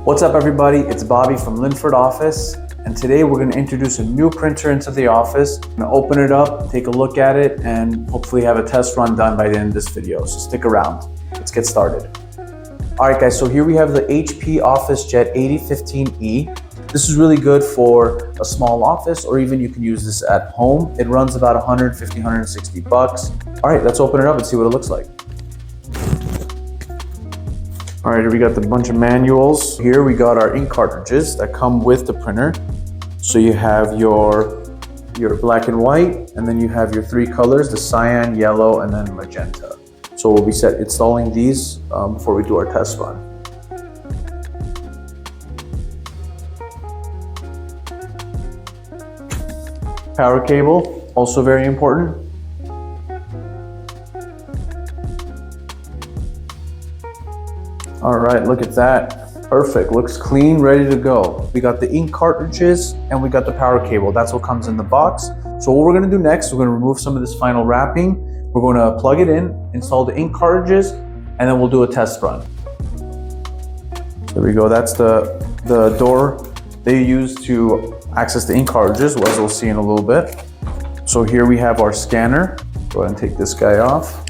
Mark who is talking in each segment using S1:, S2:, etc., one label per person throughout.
S1: What's up everybody, it's Bobby from Linford Office, and today we're going to introduce a new printer into the office. I'm going to open it up, take a look at it, and hopefully have a test run done by the end of this video, so stick around. Let's get started. Alright guys, so here we have the HP OfficeJet 8015E. This is really good for a small office, or even you can use this at home. It runs about 150, 160 bucks. Alright, let's open it up and see what it looks like. All right, here we got the bunch of manuals. Here we got our ink cartridges that come with the printer. So you have your black and white, and then you have your three colors, the cyan, yellow, and then magenta. So we'll be installing these before we do our test run. Power cable, also very important. All right, look at that. Perfect, looks clean, ready to go. We got the ink cartridges and we got the power cable. That's what comes in the box. So what we're gonna do next, we're gonna remove some of this final wrapping. We're gonna plug it in, install the ink cartridges, and then we'll do a test run. There we go, that's the door they use to access the ink cartridges, as we'll see in a little bit. So here we have our scanner. Go ahead and take this guy off.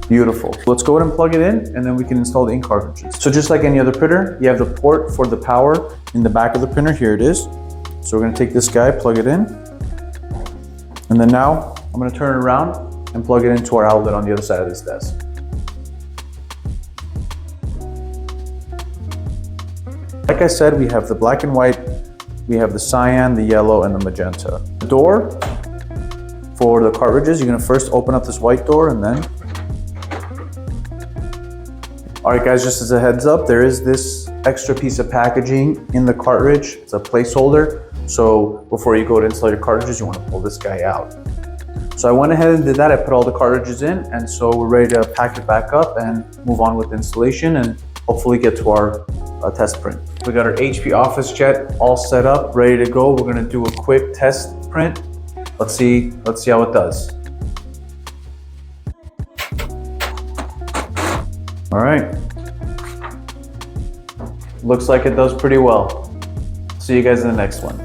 S1: Beautiful. Let's go ahead and plug it in, and then we can install the ink cartridges. So just like any other printer, you have the port for the power in the back of the printer. Here it is. So we're gonna take this guy, plug it in. And then now, I'm gonna turn it around and plug it into our outlet on the other side of this desk. Like I said, we have the black and white, we have the cyan, the yellow, and the magenta. The door for the cartridges, you're gonna first open up this white door and then all right guys, just as a heads up, there is this extra piece of packaging in the cartridge. It's a placeholder. So before you go to install your cartridges, you want to pull this guy out. So I went ahead and did that. I put all the cartridges in, and so we're ready to pack it back up and move on with the installation and hopefully get to our test print. We got our HP OfficeJet all set up, ready to go. We're going to do a quick test print. Let's see how it does. All right, looks like it does pretty well. See you guys in the next one.